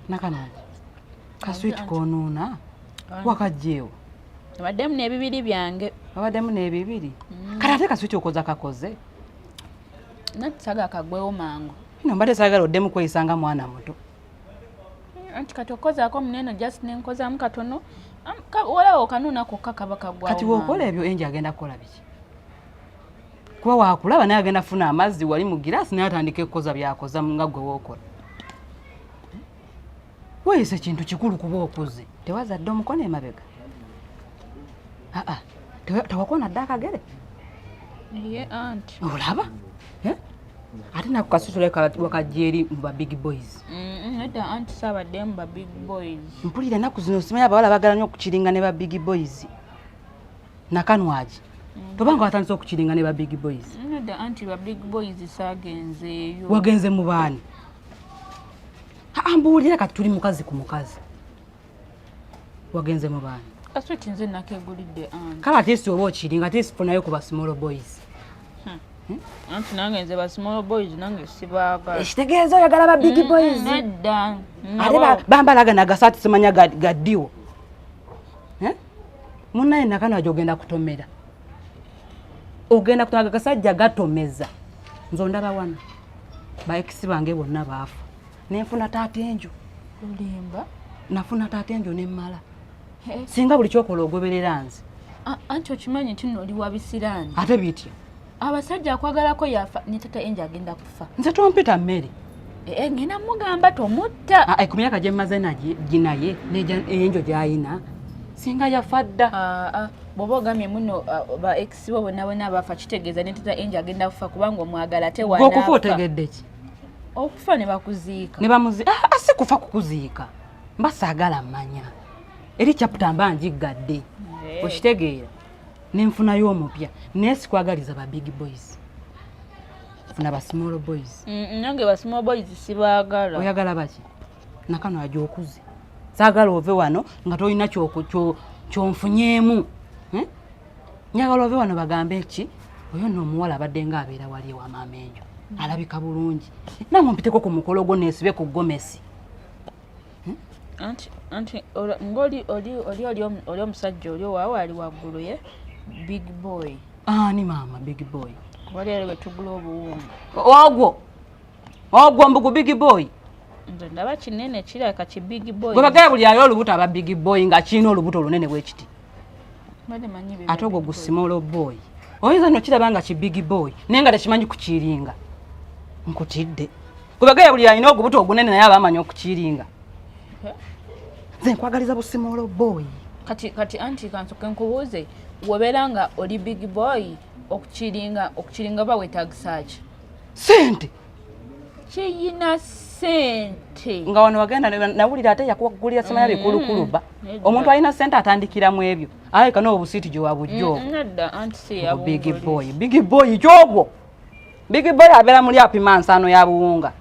Nakanwagi. Kaswiti konoona. Wakajjeewo. Abaddemu n'ebibiri byange. Abaddemu n'ebibiri. Kati ate kaswiti okoza kakoze. Natisaga kagwewo mangu. Bino mbadde saagala oddemu kweyisanga mwana muto. Anti kati okozaako munene just nenkozaamu katono. Walawo kanuuna kokka kaba kagwawo. Kati w'okola ebyo enji agenda kukola biki? Kuba waakulaba naye agenda funa amazzi wali mu giraasi naye atandika ekkoza byakoza nga gwe w'okola. Weeyise kintu kikulu kuba okuze. Tewazadde omukono emabega? Tewakona dda akagere? Ye anti. Olaba? Ate nako kasitule wakajja eri mu ba big boys. Nedda anti saabadde mu ba big boys. Mpulira ennaku zino simanyi abawala bagala nnyo okukiringa ne ba big boys. Nakanwagi. Tobanga watandise okukiringa ne ba big boys. Nedda anti ba big boys saagenzeeyo. Wagenze mu baani? Ambuulira kati tuli mukazi ku mukazi. Wagenze mu baani? Kaswiti nze nakegulidde anti. Kale ate si oba okiringa ate sifunayo ku ba small boys. Anti nange nze ba small boys nange sibaagala. Ekitegeeza oyagala ba big boys? Nedda. Ate bambalaga nagasaati simanya gaddiwo. Munnaye Nakanwagi ogenda kutomera. Ogenda kutomaga kasajja gatomeza. Nze ondaba wana. Baekisi bange bonna baafa. Nenfuna taata enjo. Olimba? Nafuna taata enjo nemmala. Singa buli kyokola ogoberera nze. Anti okimanyi nti nno oli wabisiraani. Ate bitya? Abasajja akwagalako yafa ne taata enjo agenda kufa. Nze tompita Mary. Ngenda mugamba tomutta. Ku myaka gye mmaze naye enjo gy'ayina. Singa yafa dda. Bw'oba ogambye muno ba ex bo bonna bafa kitegeeza ne taata enjo agenda kufa kubanga omwagala ate wanaafa. Okufa otegedde ki? Okufa ne bakuziika. Ne bamuziika. Si kufa kukuziika. Mba saagala mmanya. Eri chapter mba njiggadde. Okitegeera. Nenfunayo omupya. Naye sikwagaliza ba big boys. Funa ba small boys. Nange ba small boys sibaagala. Oyagala baki? Nakanwagi okuze. Saagala ove wano nga tolina kyonfunyeemu. Njagala ove wano bagambe ki? Oyo nno omuwala abadde nga abeera wali ewa maama enjo. Alabika bulungi. Namwe mpiteko ku mukolo gwo neesibe ku gomesi. Anti ngoli oli omusajja oli waawe ali waggulu ye big boy. Ni maama big boy. Wali ali wetugula obuwunga. Ogwo mbugu big boy. Nze ndaba kinene kiraka ki big boy. Gwe bagala buli ayo olubuto aba big boy nga kiina olubuto olunene bwekiti. Ate ogwo gu small boy. Oyinza nno kiraba nga ki big boy naye nga tekimanyi kukiringa. Nkutidde. Gwe bagala buli ayina ogubuto ogunene naye aba amanyi okukiringa. Nze nkwagaliza bu small boy. Kati anti kansoke nkubuuze wobeera nga oli big boy okukiringa ba weetagisa ki? Sente. Kiyina sente. Nga wano wagenda nawulira ate yakugulira simanya bikulukuluba. Omuntu alina sente atandikira mu ebyo. Aye kana obusiiti gye wabujjo. Nedda anti si ya big boy. Big boy kyogwo. Big boy abeera muri apima nsano ya buwunga.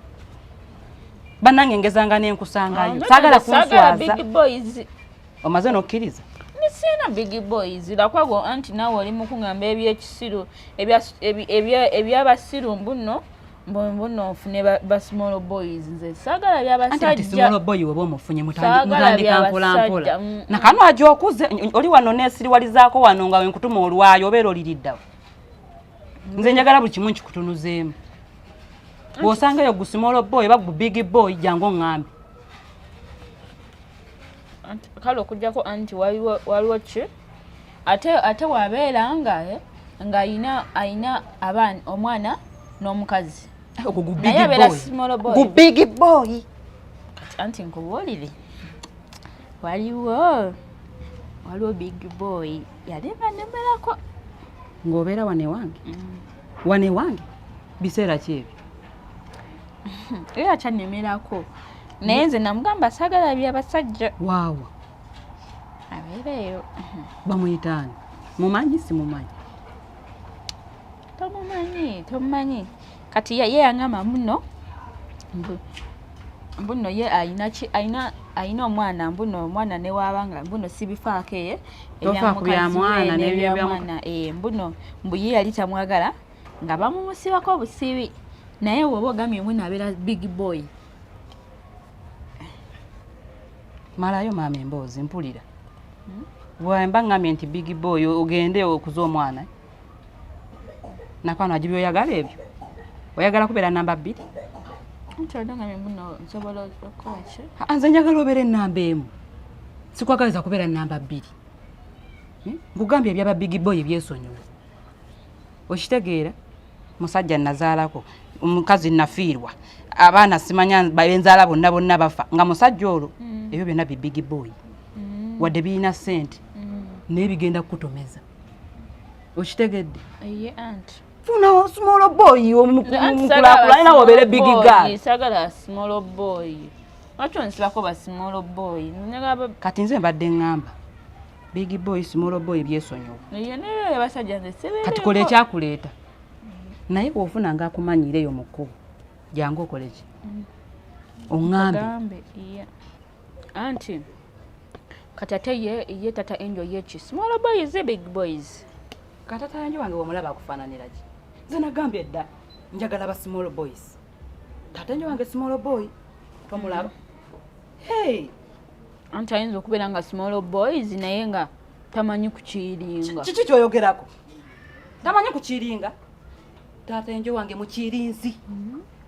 Banange ngezanga nenkusangayo. Sagala kunswaza. Big boys. Omaze nokkiriza. Nisina big boys. Lakwago anti nawe oli mukungamba ebyekisiru ebyabasiru mbuno nfune ba small boys. Nze sagala byabasajja. Anti small boy webo omufunye mutandika mpola. Nakanwagi okuze oli wano nesiriwalizaako wano nga wenkutuma olwayo obeera oliriddawo. Nze njagala buli kimu nkikutunuzeemu. Bw'osangayo gu small boy ba gu big boy jangu ngambi. Kale okujjako anti waliwo ki? Ate wabeera nga ayina abaana omwana n'omukazi. Gu big boy. Kati anti nkubuulire. Waliwo big boy yalema nemerako. Ng'obeera wane wange? Wane wange? Biseera ki ebyo? Era kyannemerako. Naye nze namugamba saagala byabasajja. Waawa. Abeereyo. Bamuyitaani? Mumanyi si mumanyi? Tomumanyi. Kati ye yangamba muno. Mbuno ye ayina omwana mbuno omwana ne wabanga mbuno sibifaako ye. Ebyamwana n'ebyamwana. Mbuno ye yali tamwagala nga bamumusibako obusibi. Naye woba ogambye mwe nabeera big boy. Malayo maama emboozi mpulira. Bwemba ngambye nti big boy ogende okuza omwana. Nakano agibyo oyagala ebyo. Oyagala kubeera namba 2? Nkyodanga mbuno nsobola okukola ki? Nze njagala obeere namba 1. Sikwagaliza kubeera namba 2. Nkugambye ebyaba big boy byesonyiwa. Okitegeera? Musajja nazaalako, omukazi nafiirwa. Abaana simanya babenzaala bonna bafa. Nga musajja olwo ebyo byonna big boy. Wadde birina ssente. Naye bigenda kukutomeza. Okitegedde? Ye anti. Funa small boy omukulakulana obeere big girl. Sagala small boy. Lwaki onsibako ba small boy? Kati nze mbadde ngamba big boy small boy byesonyiwa. Ye ne basajja nze sebere. Kati kole ekyakuleeta. Naye bw'ofuna nga akumanyireyo mu kkubo jangu okole ki? Oŋŋambe. Anti kati ate ye tata Angel yechi small boys big boys. Katata yange wange omulaba akufaananira ki? Nze nagambye dda njagala ba small boys. Tata yange wange small boy tomulaba. Hey, Anti ayinza okubeera nga small boys naye nga tamanyi kukiringa. Kiki kyoyogerako? Tamanyi kukiringa? Tata yange wange mukirinzi.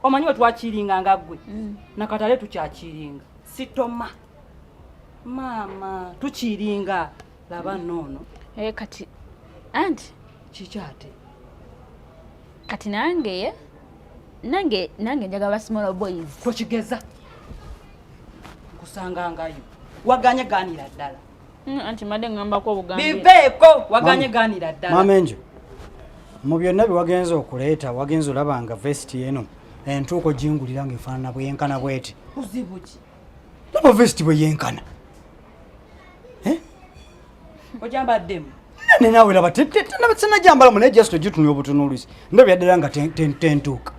Omanyi we twakiringa nga ggwe. Nakatale tukyakiringa. Sitoma. Mama, tukiringa. Laba nono. Kati anti kikyate. Kati nange njagala small boys. Kwekigeza. Kusanga ngayo. Waganye ganira ddala. Anti madde ngambako obugambi. Bibeeko waganye ganira ddala. Mama Angel. Mu byonna wagenza okuleeta wagenza olabanga vest eno entuuko jingulira ng'efaanana bweyenkana bweti. Kuzibu ki? Laba vest bweyenkana. Ojambaddemu. Nene nawe laba tena jambala mu ne just ogitunula obutunuulizi. Ndabya ddala nga tentuuka.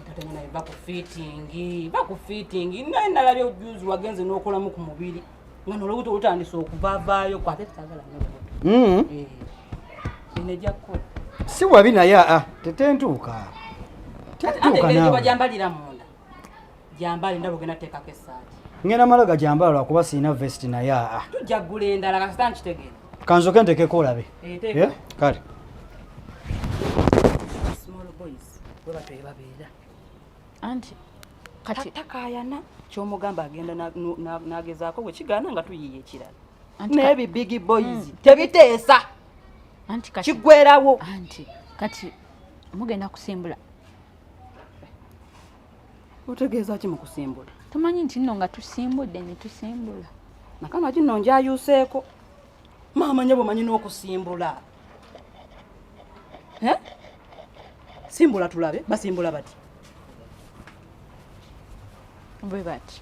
Tatanya naye bakufittingi. Naye nalabye ojuzi wagenze n'okolamu ku mubiri. Nga n'olubuto lutandise okuvaavaayo kwate tutagala n'olubuto. Ene jakko. Si wabi naye tetentuuka. Tentuuka nawe. Bajambalira munda. Jambali ndabo gena teekako essaati. Ngenda malaga jambala lwakuba siina vest naye Tujaggula endala kasita nkitegeera. Kanzoke ntekeko olabe. Kale. Small boys bwe batyo babeera. Anti kati takayana kyomugamba agenda nagezaako bwe kigaana nga tuyiye ekirala. Naye big boys tebiteesa. Anti kati kigwerawo. Anti kati mugenda kusimbula. Otegeeza ki mu kusimbula? Tumanyi nti nno nga tusimbudde ne tusimbula. Nakano kino njayuseeko. Maama nyabo manyi n'okusimbula. Simbula tulabe, basimbula bati. Bwe bati.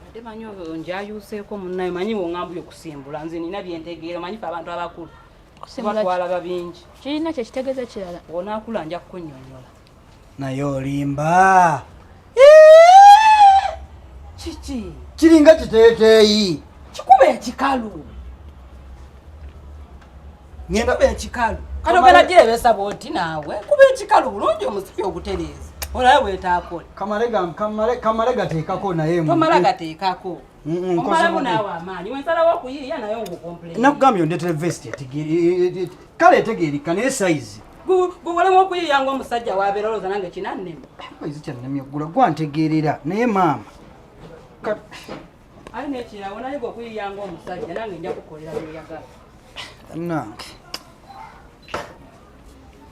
Bade manyi njayuseeko munnayo manyi wongambye okusimbula. Nze nina byentegeera manyi fa abantu abakulu. Kusimbula twalaba bingi. Kirina kye kitegeeza kirala. Onaakula nja kukunnyonnyola. Naye olimba. Kiki? Kiringa kiteeteeyi. Kikuba ekikalu. Kikuba ekikalu. Kati ogenda girebesa bw'oti naawe. Kuba ekikalu bulungi omusipi ogutereeza. Olabe bw'etaakola. Kamale gateekako naye mu. Tomala gateekako. Omalamu naawe amaanyi. Wensalawo okuyiiya naye obukompleni. Nakugambye ondeetere vest kale etegeerika naye sayizi. Gulemu okuyiiya ng'omusajja wabeera olowooza nange kinannema. Sayizi kyannemye oggula gwantegeerera naye maama. Ali n'ekirawo naye gwe okuyiiya ng'omusajja nange nja kukolera byeyagala. Nange.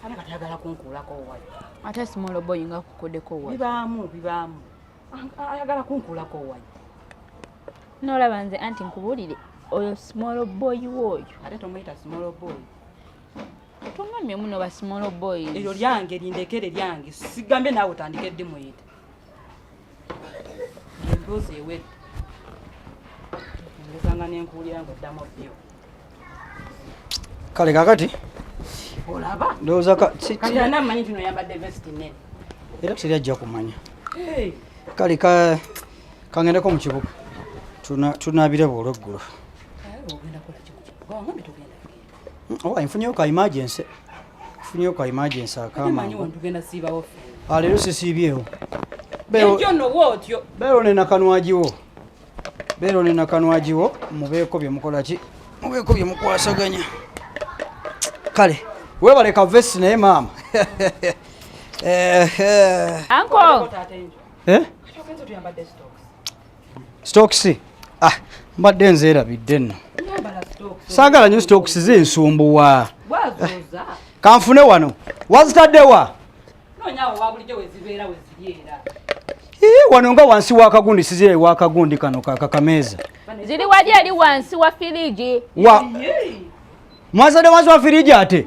Ate kati ayagala kunkuulako owali. Ate small boy nga kukoddeko owali. Bibaamu. Ayagala kunkuulako owali. N'olaba nze anti nkubuulire oyo small boy w'oyo. Ate tomuyita small boy. Tongambye muno ba small boys. Eryo lyange lindekere lyange. Sigambye naawe otandike ddi muyita. Emboozi ewedde. Ndezanga n'enkuulira ng'oddamu ddyo. Kale kakati. Olaba? Ndowooza kati ana mmanyi tino yambadde vesti nnene. Era teri ajja kumanya. Kale kangendeko mu kibuga. Tunaabire bwolweggulo. Ogenda kola kibuga. Wangambe tugenda. Nfunyeyo ka emergency. Nfunyeyo ka emergency akaama. Manyi wano tugenda siibawo. Leero sisiibyewo. Enjono wotyo. Bero ne Nakanwagiwo. Bero ne Nakanwagiwo mubeeko bye mukola ki? Mubeeko bye mukwasaganya. Kale, webale ka vest naye maama. Uncle. Stocks. Mbadde nzeerabidde nno. Saagala nnyo stocks z'ensumbuwa. Kanfune wano. Wazitaddewa? Wano nga wansi w'akagundi sizire w'akagundi kano kakameeza. Ziri wali ali wansi wa firiji. Mwazadde wansi wa firiji ate?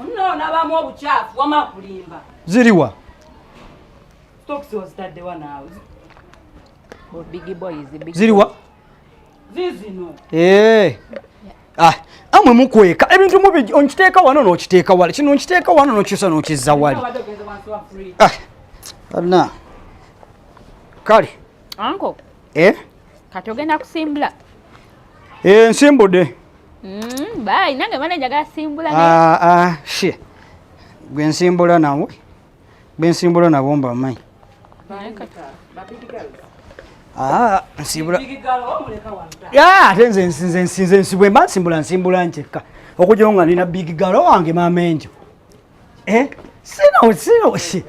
Ono nabamu obucaafu wama kulimba. Ziriwa? Stocks wazitaddewa naawe. Big boys, big. Ziriwa? Zizino. Amwe mukweka ebintu mubi onkiteeka wano n'okiteeka wali kino nkiteeka wano n'okisa n'okizza wali. Anna. Kale. Uncle. Kati ogenda kusimbula. Nsimbudde. Bye, nange bana njagala simbula. She. Gwe nsimbula nawe. Gwe nsimbula nabo mbamanyi. Nsimbula. Ate nze nsibwe mba nsimbula nkyekka. Okujja nga nina big galo wange mamenjo. Sino she.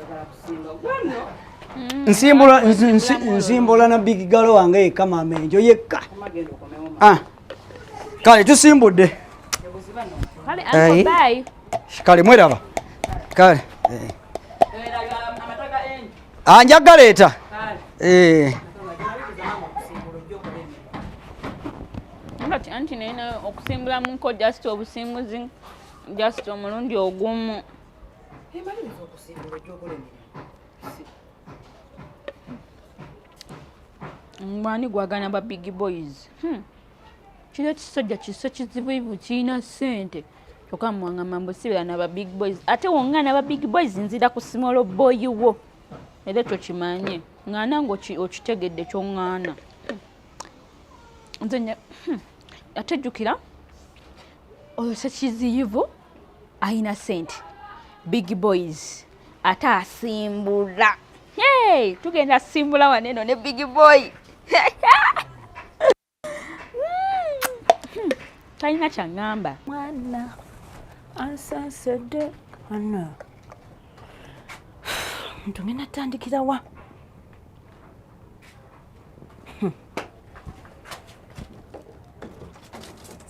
Nsimbula na big galo wange yekka mamenjo yekka. Kale tusimbudde. Kale uncle bye. Kale mweraba. Kale. Njagala leeta. Ngati anti nena okusimbula munko just obusimbuzi just omulundi ogumu. Mwani gwagana ba big boys. Kino kisojja kiso kizibu kina sente. Toka mwanga mambo sibira na ba big boys. Ate wongana ba big boys nzida ku small boy wo. Ede to kimanye. Ngana ngo okitegedde kyo ngana. Nzenya atejukira oyo sekiziyivu aina sente. Big boys ata asimbula. Hey, tugenda simbula waneno ne big boy. Talina kyangamba. Mwana ansansede ana. Ntugenda tandikira wa?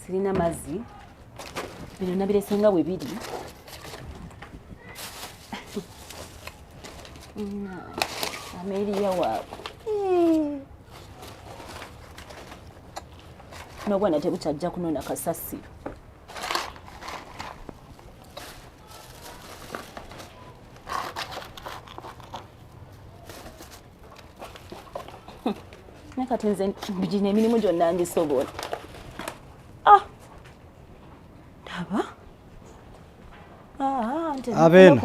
Sirina mazzi. Bino nabiresenga bwe biri. Amelia wako. No bwana tebutajja kunona kasasi. Nakati nze bijine emirimu gyonna ndisobola. Taba? Abeno.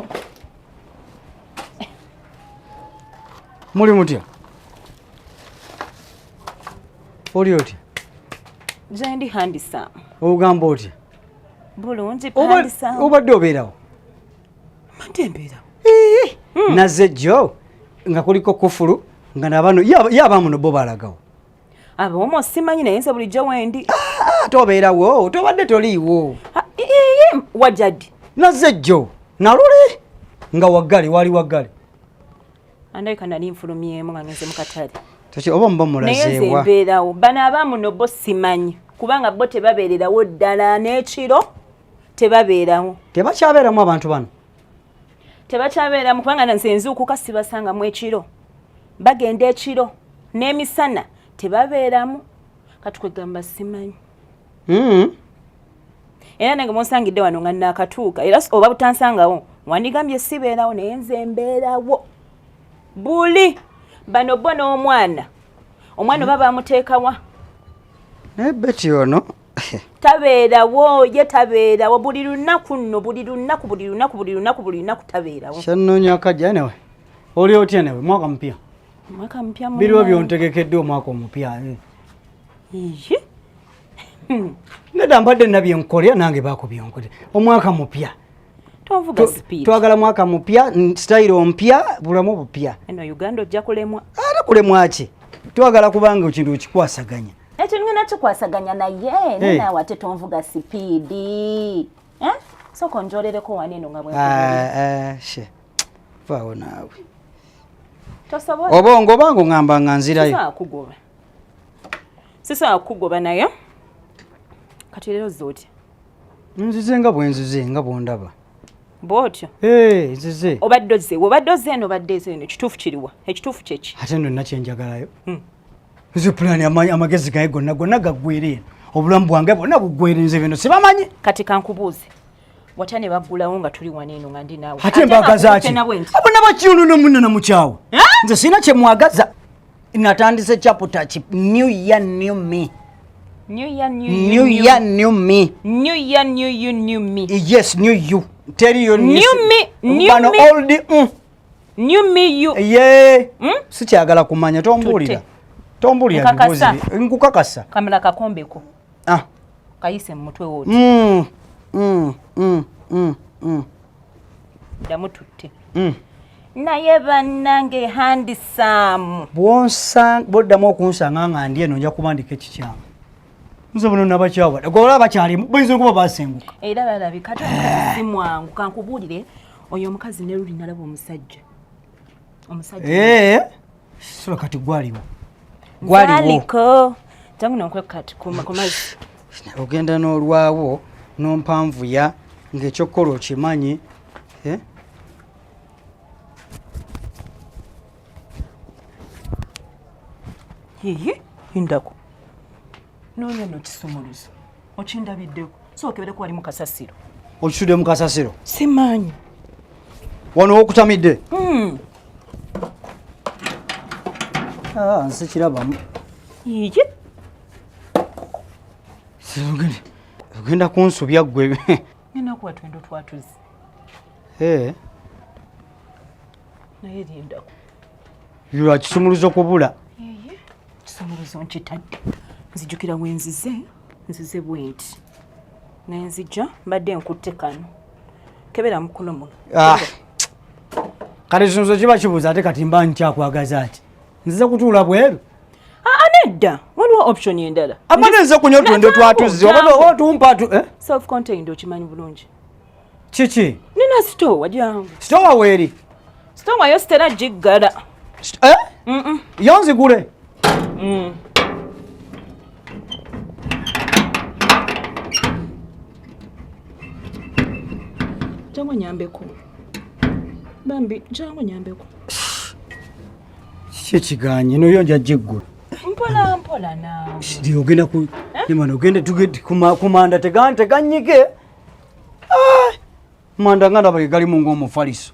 Muli mutya? Oli otya? Jendi handisa. Ogamba otya? Bulungi handisa. Obadde obeerawo? Matembera. Nazze jjo nga kuliko kufulu nga nabano yaba muno bo balagawo. Abomo simanyi naye nse bulijjo wendi. Tobeerawo, tobadde toliiwo. Wajjaddi. Nazze jjo nalule nga waggale wali waggale. Andayika nali nfulumyemu nga ngenze mu katale. Toki oba mba mulazeewa. Naye nze mbeerawo. Bano abamu no bo simanyi. Kubanga bo tebabeererawo ddala n'ekiro tebabeerawo. Tebakyabeeramu abantu bano? Tebakyabeeramu kubanga nze nzuukuka sibasangamu ekiro. Bagenda ekiro n'emisana tebabeeramu. Katukwegamba simanyi. Era nange munsangidde wano nga nakatuuka. Era oba butansangawo wandigambye sibeerawo naye nze mbeerawo. Buli bano bo n'omwana oba bamuteekawa naye beti ono tabeerawo ye tabeerawo buli lunaku nno buli lunaku tabeerawo. Kyannoonya akajja newe oli otya newe mwaka mpya biriwo byontegekedde omwaka omupya. Nedda mbadde nabyenkolera nange baako byenkolera omwaka mupya Tovuga speed. Twagala mwaka mupya, style mpya, bulamu bupya. Eno Uganda ojja kulemwa. Ara kulemwa ki? Twagala kubanga ekintu kikwasaganya. Ekyo ngena kikwasaganya naye nina wate tonvuga speed. So konjolereko waneno nga bwe. She. Faawo naawe. Tosobola. Obongo bango ngamba nganzirayo. Sisa kugoba naye. Kati lero zoti. Nzize nga bwenzize nga bondaba. Botyo. Nzize. Obaddoze eno baddeze eno kituufu kiriwa. Ekituufu kyeki. Ate ndo nakyenjagalayo. Nze plan amagezi gaye gonna gaggwere. Obulamu bwange bonna buggwere nze bino sibamanyi. Kati kankubuuze. Watane baggulawo nga tuli waneeno nga ndi naawe. Ate mbagaza ki? Abona bakiyunu nomunna namukyawo. Nze sina kye mwagaza. Natandise chapter new year new me. New year new me. New year new you new me. Yes, new you. Tell you new me. Old new me you. Yeah. Sikyagala kumanya tombulira. Tombulira ngozi. Nkukakasa. Kamera kakombeko. Kayise mu mutwe woti. Damututte. Naye bannange handsome. Boddamu okunsanga nga ndi eno nja kubandika ekikyamu. Nze buno nabakyawa. Gola bakyalimu bayinza okuba basenguka. Era balabika si mwangu kankubuulire oyo omukazi ne luli nalaba omusajja. Sura kati gwaliwo. Gwaliko. Tangu nonkwe kati kumazi. Ogenda n'olwawo n'ompanvuya ng'ekyokola okimanyi. Hindako. Nonya no kisumuluzo. Ochindabiddeko. Sookebere ko ali mu kasasiro. Okisude mu kasasiro. Simanyi. Wano okutamidde. Nse kirabamu. Yiye. Ogenda kunsubya ggwe. Nina kuwa twendo twatuzi. Naye lindako. Yula kisumuluzo kubula. Kisumuluzo nkitadde. Nzijukira nzize bwenti. Nenzija mbadde nkutte kano. Kebera mukono muno. Kale kisumuluzo kiba kibuuza ate kati mba nkyakwagaza ati. Nzize kutuula bweru. Nedda. Waliwo option endala. Amane nze kunywa twendo twatuzi. Oba tumpa self contained okimanyi bulungi. Kiki? Nina store jangu. Store weeri? Store yo stera jiggala. Yonzigule. Jangu nyambeko. Bambi, jangu nyambeko. Kikiganye noyonja jiggula. Mpola naawe. Ndi ogenda ku nimano ogende tugeti kumanda teganyike. Manda nganda bali gali mu ng'omufaliso.